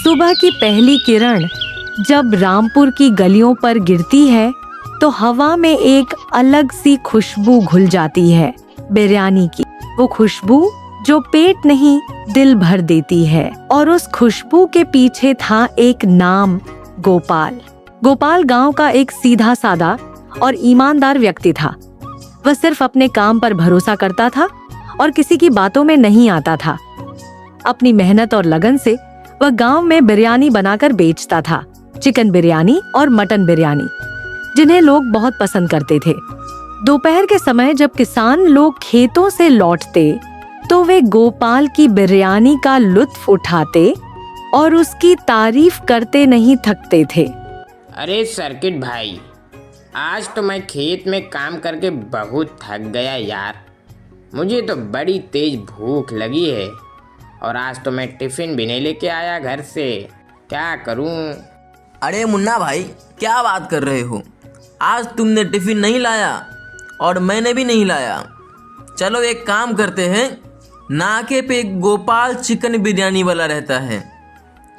सुबह की पहली किरण जब रामपुर की गलियों पर गिरती है तो हवा में एक अलग सी खुशबू घुल जाती है, बिरयानी की। वो खुशबू जो पेट नहीं दिल भर देती है। और उस खुशबू के पीछे था एक नाम, गोपाल। गोपाल गांव का एक सीधा साधा और ईमानदार व्यक्ति था। वह सिर्फ अपने काम पर भरोसा करता था और किसी की बातों में नहीं आता था। अपनी मेहनत और लगन से वह गांव में बिरयानी बनाकर बेचता था, चिकन बिरयानी और मटन बिरयानी, जिन्हें लोग बहुत पसंद करते थे। दोपहर के समय जब किसान लोग खेतों से लौटते तो वे गोपाल की बिरयानी का लुत्फ उठाते और उसकी तारीफ करते नहीं थकते थे। अरे सर्किट भाई, आज तो मैं खेत में काम करके बहुत थक गया यार। मुझे तो बड़ी तेज भूख लगी है और आज तो मैं टिफ़िन भी नहीं लेके आया घर से। क्या करूं? अरे मुन्ना भाई, क्या बात कर रहे हो? आज तुमने टिफ़िन नहीं लाया और मैंने भी नहीं लाया। चलो एक काम करते हैं, नाके पे गोपाल चिकन बिरयानी वाला रहता है,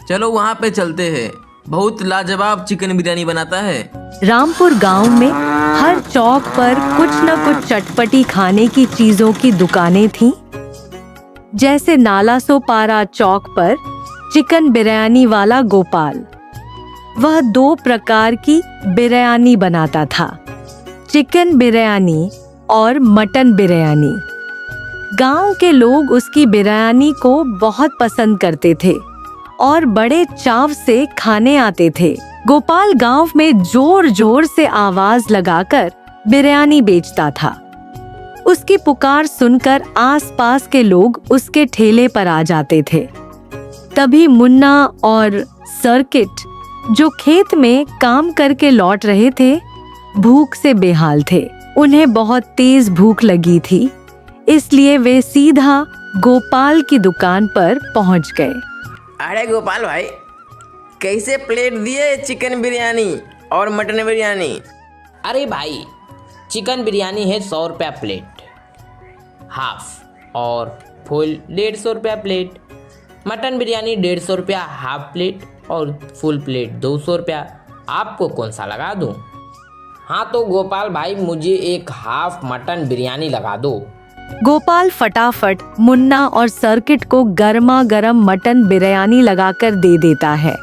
चलो वहाँ पे चलते हैं। बहुत लाजवाब चिकन बिरयानी बनाता है। रामपुर गांव में हर चौक पर कुछ न कुछ चटपटी खाने की चीजों की दुकानें थीं। जैसे नालासोपारा चौक पर चिकन बिरयानी वाला गोपाल, वह 2 प्रकार की बिरयानी बनाता था, चिकन बिरयानी और मटन बिरयानी। गांव के लोग उसकी बिरयानी को बहुत पसंद करते थे और बड़े चाव से खाने आते थे। गोपाल गांव में जोर जोर से आवाज लगाकर बिरयानी बेचता था। उसकी पुकार सुनकर आसपास के लोग उसके ठेले पर आ जाते थे। तभी मुन्ना और सर्किट, जो खेत में काम करके लौट रहे थे, भूख से बेहाल थे। उन्हें बहुत तेज भूख लगी थी, इसलिए वे सीधा गोपाल की दुकान पर पहुंच गए। अरे गोपाल भाई, कैसे प्लेट दिए चिकन बिरयानी और मटन बिरयानी? अरे भाई, चिकन बिरयानी है 100 रुपया प्लेट हाफ, और फुल 150 रुपया प्लेट। मटन बिरयानी 150 रुपया हाफ प्लेट और फुल प्लेट 200 रुपया। आपको कौन सा लगा दूं? हाँ तो गोपाल भाई, मुझे एक हाफ मटन बिरयानी लगा दो। गोपाल फटाफट मुन्ना और सर्किट को गर्मा गर्म मटन बिरयानी लगाकर दे देता है।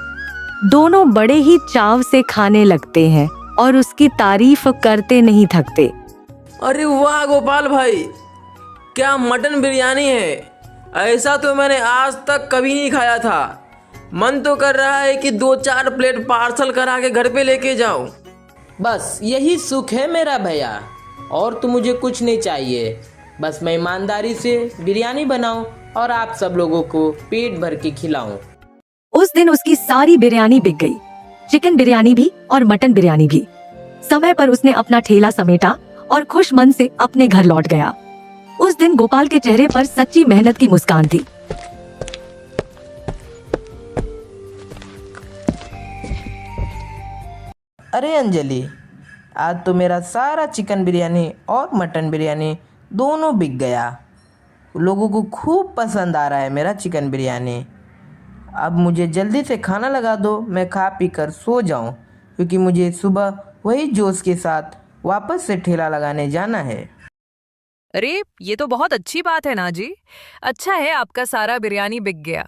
दोनों बड़े ही चाव से खाने लगते हैं और उसकी तारीफ करते नहीं थकते। अरे वाह गोपाल भाई, क्या मटन बिरयानी है! ऐसा तो मैंने आज तक कभी नहीं खाया था। मन तो कर रहा है कि 2-4 प्लेट पार्सल करा के घर पे लेके जाऊं। बस यही सुख है मेरा भैया, और तो मुझे कुछ नहीं चाहिए। बस मैं ईमानदारी से बिरयानी बनाऊं और आप सब लोगों को पेट भर के खिलाऊं। उस दिन उसकी सारी बिरयानी बिक गई, चिकन बिरयानी भी और मटन बिरयानी भी। समय पर उसने अपना ठेला समेटा और खुश मन से अपने घर लौट गया। उस दिन गोपाल के चेहरे पर सच्ची मेहनत की मुस्कान थी। अरे अंजलि, आज तो मेरा सारा चिकन बिरयानी और मटन बिरयानी दोनों बिक गया। लोगों को खूब पसंद आ रहा है मेरा चिकन बिरयानी। अब मुझे जल्दी से खाना लगा दो, मैं खा पी कर सो जाऊं, क्योंकि मुझे सुबह वही जोश के साथ वापस से ठेला लगाने जाना है। अरे ये तो बहुत अच्छी बात है ना जी। अच्छा है आपका सारा बिरयानी बिक गया।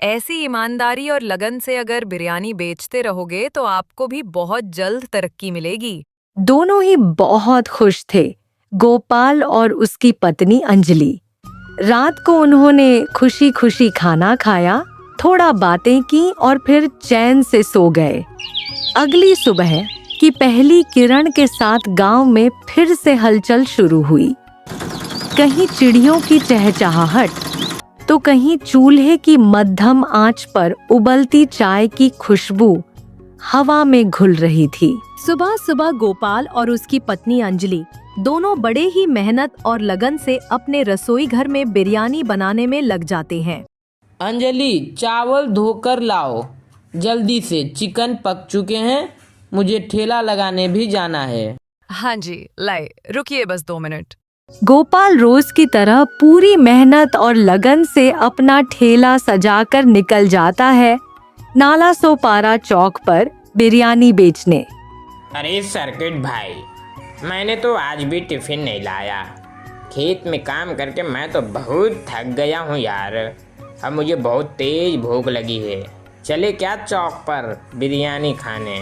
ऐसी ईमानदारी और लगन से अगर बिरयानी बेचते रहोगे तो आपको भी बहुत जल्द तरक्की मिलेगी। दोनों ही बहुत खुश थे, गोपाल और उसकी पत्नी अंजलि। रात को उन्होंने खुशी खुशी खाना खाया, थोड़ा बातें की और फिर चैन से सो गए। अगली सुबह की पहली किरण के साथ गांव में फिर से हलचल शुरू हुई। कहीं चिड़ियों की चहचहाहट तो कहीं चूल्हे की मध्यम आंच पर उबलती चाय की खुशबू हवा में घुल रही थी। सुबह सुबह गोपाल और उसकी पत्नी अंजलि दोनों बड़े ही मेहनत और लगन से अपने रसोई घर में बिरयानी बनाने में लग जाते हैं। अंजलि, चावल धोकर लाओ जल्दी से, चिकन पक चुके हैं, मुझे ठेला लगाने भी जाना है। हाँ जी, लाए, रुकिए बस 2 मिनट। गोपाल रोज की तरह पूरी मेहनत और लगन से अपना ठेला सजाकर निकल जाता है। नाला सोपारा चौक पर बिरयानी बेचने। अरे सर्किट भाई, मैंने तो आज भी टिफिन नहीं लाया। खेत में काम करके मैं तो बहुत थक गया हूँ यार। अब मुझे बहुत तेज भूख लगी है। चले क्या चौक पर बिरयानी खाने?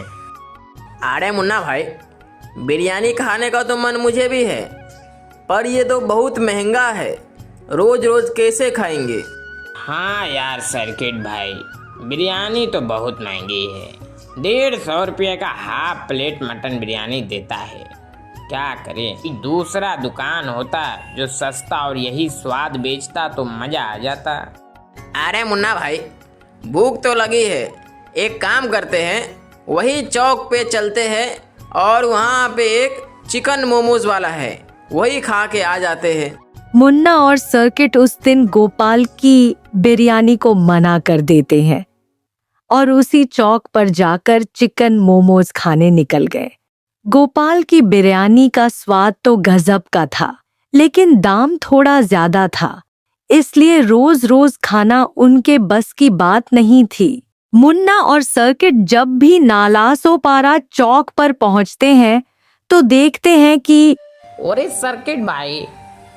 अरे मुन्ना भाई, बिरयानी खाने का तो मन मुझे भी है, पर ये तो बहुत महंगा है। रोज रोज कैसे खाएंगे? हाँ यार सर्किट भाई, बिरयानी तो बहुत महंगी है। 150 रुपये का हाफ प्लेट मटन बिरयानी देता है। क्या करें, दूसरा दुकान होता जो सस्ता और यही स्वाद बेचता तो मज़ा आ जाता। अरे मुन्ना भाई, भूख तो लगी है। एक काम करते हैं, वही चौक पे चलते हैं और वहाँ पे एक चिकन मोमोज वाला है, वही खा के आ जाते हैं। मुन्ना और सर्किट उस दिन गोपाल की बिरयानी को मना कर देते हैं और उसी चौक पर जाकर चिकन मोमोज खाने निकल गए। गोपाल की बिरयानी का स्वाद तो गजब का था, लेकिन दाम थोड़ा ज्यादा था, इसलिए रोज रोज खाना उनके बस की बात नहीं थी। मुन्ना और सर्किट जब भी नालासोपारा चौक पर पहुंचते हैं तो देखते हैं कि अरे सर्किट भाई,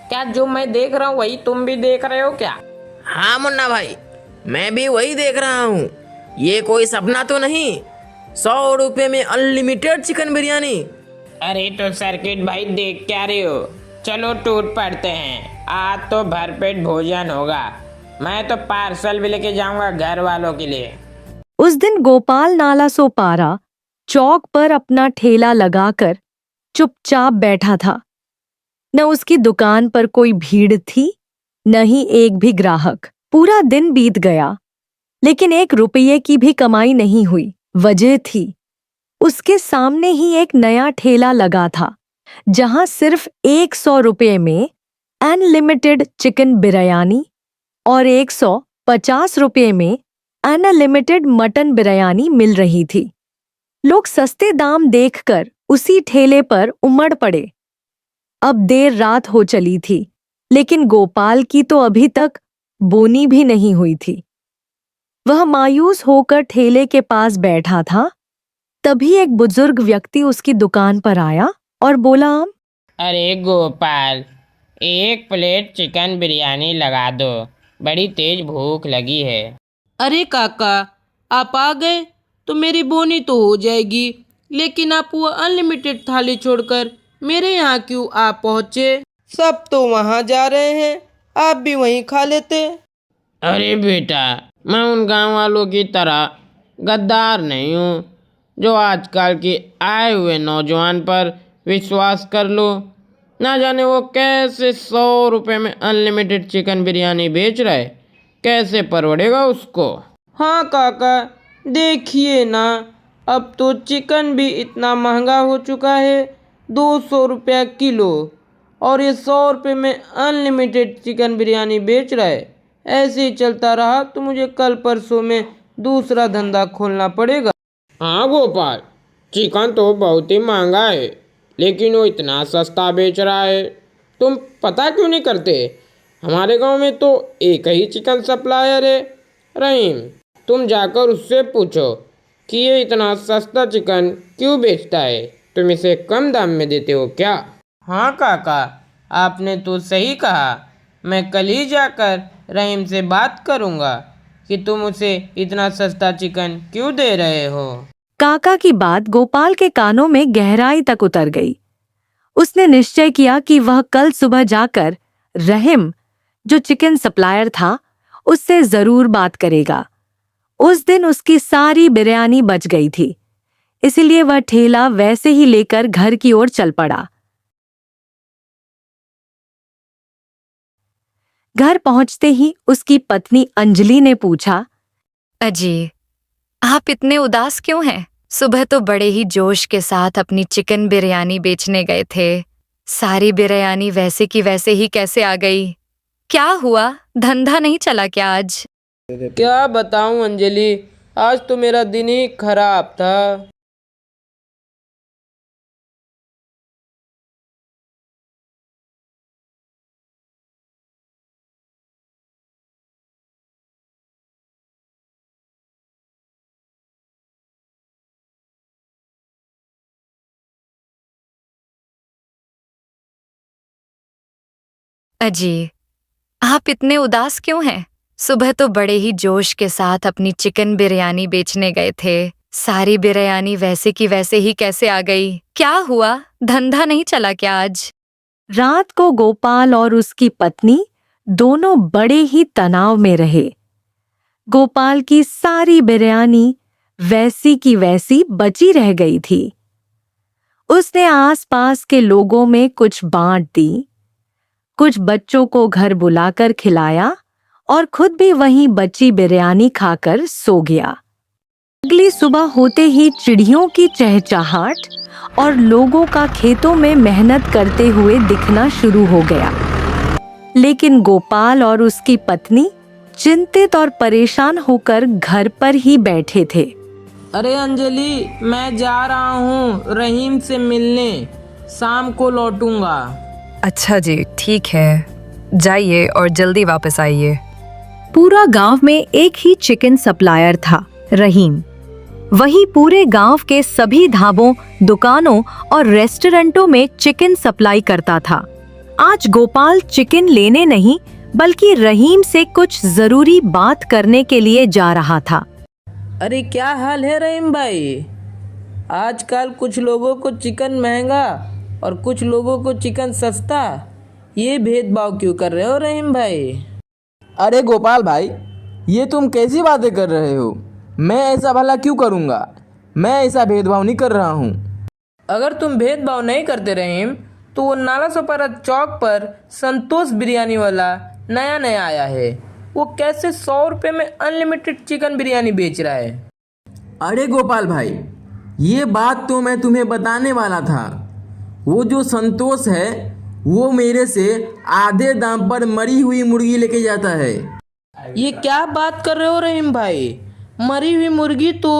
क्या जो मैं देख रहा हूँ वही तुम भी देख रहे हो क्या? हाँ मुन्ना भाई, मैं भी वही देख रहा हूँ। ये कोई सपना तो नहीं? 100 रुपये में अनलिमिटेड चिकन बिरयानी। अरे तो सर्किट भाई देख क्या रहे हो? चलो टूट पड़ते हैं, आज तो भरपेट भोजन होगा। मैं तो पार्सल भी लेके जाऊंगा घर वालों के लिए। उस दिन गोपाल नालासोपारा चौक पर अपना ठेला लगाकर चुपचाप बैठा था। न उसकी दुकान पर कोई भीड़ थी, न ही एक भी ग्राहक। पूरा दिन बीत गया, लेकिन 1 रुपये की भी कमाई नहीं हुई। वजह थी, उसके सामने ही एक नया ठेला लगा था, जहां सिर्फ 100 रुपये में अनलिमिटेड चिकन बिरयानी और 150 रुपये में अनलिमिटेड मटन बिरयानी मिल रही थी। लोग सस्ते दाम देखकर उसी ठेले पर उमड़ पड़े। अब देर रात हो चली थी, लेकिन गोपाल की तो अभी तक बोनी भी नहीं हुई थी। वह मायूस होकर ठेले के पास बैठा था। तभी एक बुजुर्ग व्यक्ति उसकी दुकान पर आया और बोला, अरे गोपाल, एक प्लेट चिकन बिरयानी लगा दो, बड़ी तेज भूख लगी है। अरे काका, आप आ गए तो मेरी बोनी तो हो जाएगी, लेकिन आप वो अनलिमिटेड थाली छोड़कर मेरे यहाँ क्यों आ पहुँचे? सब तो वहाँ जा रहे हैं, आप भी वहीं खा लेते। अरे बेटा, मैं उन गांव वालों की तरह गद्दार नहीं हूँ जो आजकल के आए हुए नौजवान पर विश्वास कर लो। ना जाने वो कैसे 100 रुपये में अनलिमिटेड चिकन बिरयानी बेच रहे, कैसे परवड़ेगा उसको। हाँ काका, देखिए ना, अब तो चिकन भी इतना महंगा हो चुका है, 200 रुपया किलो, और ये 100 रुपये में अनलिमिटेड चिकन बिरयानी बेच रहा है। ऐसे ही चलता रहा तो मुझे कल परसों में दूसरा धंधा खोलना पड़ेगा। हाँ गोपाल, चिकन तो बहुत ही महंगा है, लेकिन वो इतना सस्ता बेच रहा है। तुम पता क्यों नहीं करते? हमारे गांव में तो एक ही चिकन सप्लायर है, रहीम। तुम जाकर उससे पूछो कि ये इतना सस्ता चिकन क्यों बेचता है। तुम इसे कम दाम में देते हो क्या? हाँ काका, आपने तो सही कहा। मैं कल ही जाकर रहीम से बात करूँगा कि तुम उसे इतना सस्ता चिकन क्यों दे रहे हो। काका की बात गोपाल के कानों में गहराई तक उतर गई। उसने निश्चय किया कि वह कल सुबह जाकर रहीम, जो चिकन सप्लायर था, उससे जरूर बात करेगा। उस दिन उसकी सारी बिरयानी बच गई थी, इसलिए वह ठेला वैसे ही लेकर घर की ओर चल पड़ा। घर पहुंचते ही उसकी पत्नी अंजलि ने पूछा, अजी, आप इतने उदास क्यों हैं? सुबह तो बड़े ही जोश के साथ अपनी चिकन बिरयानी बेचने गए थे। सारी बिरयानी वैसे की वैसे ही कैसे आ गई? क्या हुआ, धंधा नहीं चला क्या आज? क्या बताऊं अंजलि, आज तो मेरा दिन ही खराब था। अजी, आप इतने उदास क्यों हैं? सुबह तो बड़े ही जोश के साथ अपनी चिकन बिरयानी बेचने गए थे। सारी बिरयानी वैसे की वैसे ही कैसे आ गई? क्या हुआ? धंधा नहीं चला क्या आज? रात को गोपाल और उसकी पत्नी दोनों बड़े ही तनाव में रहे। गोपाल की सारी बिरयानी वैसी की वैसी बची रह गई थी। उसने आसपास के लोगों में कुछ बांट दी, कुछ बच्चों को घर बुलाकर खिलाया और खुद भी वहीं बची बिरयानी खाकर सो गया। अगली सुबह होते ही चिड़ियों की चहचहाट और लोगों का खेतों में मेहनत करते हुए दिखना शुरू हो गया। लेकिन गोपाल और उसकी पत्नी चिंतित और परेशान होकर घर पर ही बैठे थे। अरे अंजलि, मैं जा रहा हूँ रहीम से मिलने, शाम को लौटूंगा। अच्छा जी, ठीक है, जाइए और जल्दी वापस आइए। पूरा गांव में एक ही चिकन सप्लायर था, रहीम। वही पूरे गांव के सभी ढाबों, दुकानों और रेस्टोरेंटों में चिकन सप्लाई करता था। आज गोपाल चिकन लेने नहीं बल्कि रहीम से कुछ जरूरी बात करने के लिए जा रहा था। अरे क्या हाल है रहीम भाई? आजकल कुछ लोगों को चिकन महंगा और कुछ लोगों को चिकन सस्ता, ये भेदभाव क्यों कर रहे हो रहीम भाई? अरे गोपाल भाई, ये तुम कैसी बातें कर रहे हो? मैं ऐसा भला क्यों करूँगा? मैं ऐसा भेदभाव नहीं कर रहा हूँ। अगर तुम भेदभाव नहीं करते रहीम, तो वो नाला सोपारा चौक पर संतोष बिरयानी वाला नया नया आया है। वो कैसे 100 रुपये में अनलिमिटेड चिकन बिरयानी बेच रहा है। अरे गोपाल भाई, ये बात तो मैं तुम्हें बताने वाला था। वो जो संतोष है वो मेरे से आधे दाम पर मरी हुई मुर्गी लेके जाता है। ये क्या बात कर रहे हो रहीम भाई? मरी हुई मुर्गी तो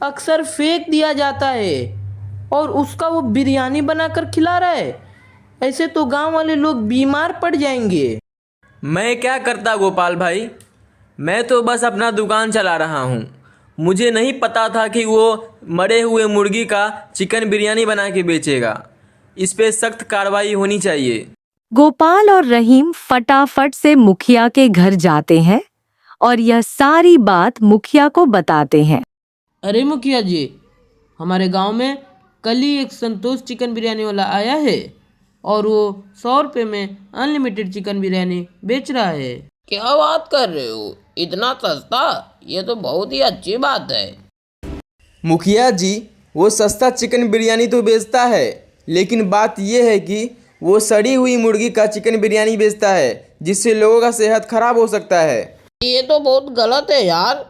अक्सर फेंक दिया जाता है और उसका वो बिरयानी बनाकर खिला रहा है। ऐसे तो गांव वाले लोग बीमार पड़ जाएंगे। मैं क्या करता गोपाल भाई, मैं तो बस अपना दुकान चला रहा हूँ। मुझे नहीं पता था कि वो मरे हुए मुर्गी का चिकन बिरयानी बना के बेचेगा। इस पे सख्त कार्रवाई होनी चाहिए। गोपाल और रहीम फटाफट से मुखिया के घर जाते हैं और यह सारी बात मुखिया को बताते हैं। अरे मुखिया जी, हमारे गांव में कल ही एक संतोष चिकन बिरयानी वाला आया है और वो 100 रुपये में अनलिमिटेड चिकन बिरयानी बेच रहा है। क्या बात कर रहे हो? इतना सस्ता? ये तो बहुत ही अच्छी बात है। मुखिया जी, वो सस्ता चिकन बिरयानी तो बेचता है, लेकिन बात यह है कि वो सड़ी हुई मुर्गी का चिकन बिरयानी बेचता है, जिससे लोगों का सेहत खराब हो सकता है। ये तो बहुत गलत है यार।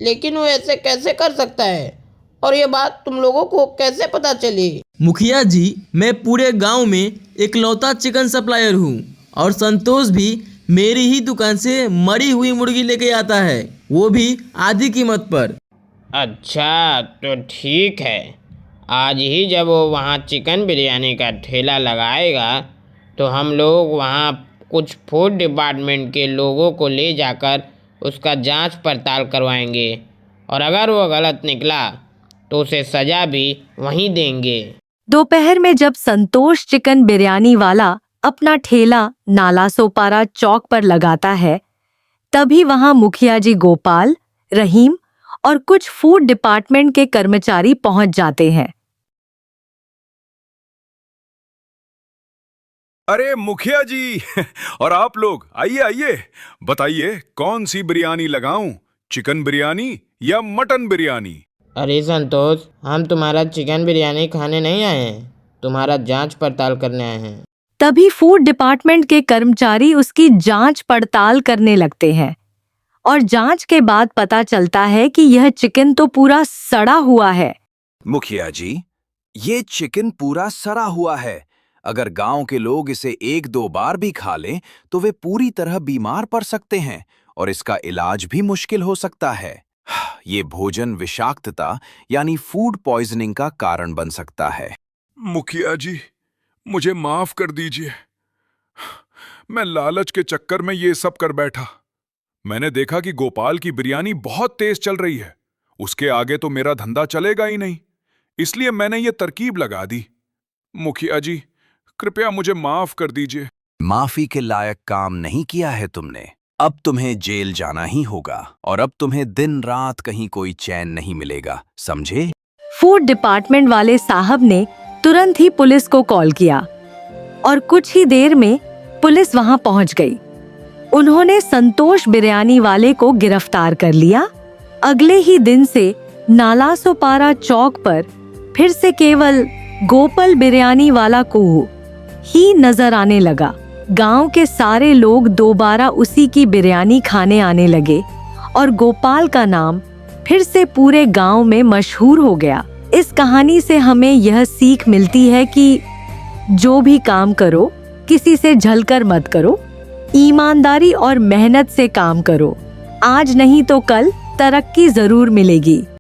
लेकिन वो ऐसे कैसे कर सकता है? और ये बात तुम लोगों को कैसे पता चली? मुखिया जी, मैं पूरे गांव में इकलौता चिकन सप्लायर हूँ और संतोष भी मेरी ही दुकान से मरी हुई मुर्गी लेके आता है, वो भी आधी कीमत पर। अच्छा तो ठीक है, आज ही जब वो वहाँ चिकन बिरयानी का ठेला लगाएगा तो हम लोग वहाँ कुछ फूड डिपार्टमेंट के लोगों को ले जाकर उसका जांच पड़ताल करवाएंगे और अगर वो गलत निकला तो उसे सज़ा भी वहीं देंगे। दोपहर में जब संतोष चिकन बिरयानी वाला अपना ठेला नाला सोपारा चौक पर लगाता है, तभी वहां मुखिया जी गोपाल, रहीम और कुछ फूड डिपार्टमेंट के कर्मचारी पहुंच जाते हैं। अरे मुखिया जी और आप लोग आइए आइए, बताइए कौन सी बिरयानी लगाऊं, चिकन बिरयानी या मटन बिरयानी? अरे संतोष, हम तुम्हारा चिकन बिरयानी खाने नहीं आए हैं, तुम्हारा जांच पड़ताल करने आए हैं। तभी फूड डिपार्टमेंट के कर्मचारी उसकी जांच पड़ताल करने लगते हैं और जांच के बाद पता चलता है कि यह चिकन तो पूरा सड़ा हुआ है। मुखिया जी, ये चिकन पूरा सड़ा हुआ है। अगर गांव के लोग इसे 1-2 बार भी खा लें तो वे पूरी तरह बीमार पड़ सकते हैं और इसका इलाज भी मुश्किल हो सकता है। ये भोजन विषाक्तता यानी फूड पॉइजनिंग का कारण बन सकता है। मुखिया जी, मुझे माफ कर दीजिए। मैं लालच के चक्कर में ये सब कर बैठा। मैंने देखा कि गोपाल की बिरयानी बहुत तेज चल रही है, उसके आगे तो मेरा धंधा चलेगा ही नहीं, इसलिए मैंने ये तरकीब लगा दी। मुखिया जी, कृपया मुझे माफ कर दीजिए। माफी के लायक काम नहीं किया है तुमने। अब तुम्हें जेल जाना ही होगा और अब तुम्हें दिन रात कहीं कोई चैन नहीं मिलेगा, समझे? फूड डिपार्टमेंट वाले साहब ने तुरंत ही पुलिस को कॉल किया और कुछ ही देर में पुलिस वहां पहुंच गई। उन्होंने संतोष बिरयानी वाले को गिरफ्तार कर लिया। अगले ही दिन से नालासोपारा चौक पर फिर से केवल गोपाल बिरयानी वाला कुहू ही नजर आने लगा। गांव के सारे लोग दोबारा उसी की बिरयानी खाने आने लगे और गोपाल का नाम फिर से पूरे गांव में मशहूर हो गया। इस कहानी से हमें यह सीख मिलती है कि जो भी काम करो किसी से झलकर मत करो, ईमानदारी और मेहनत से काम करो। आज नहीं तो कल तरक्की जरूर मिलेगी।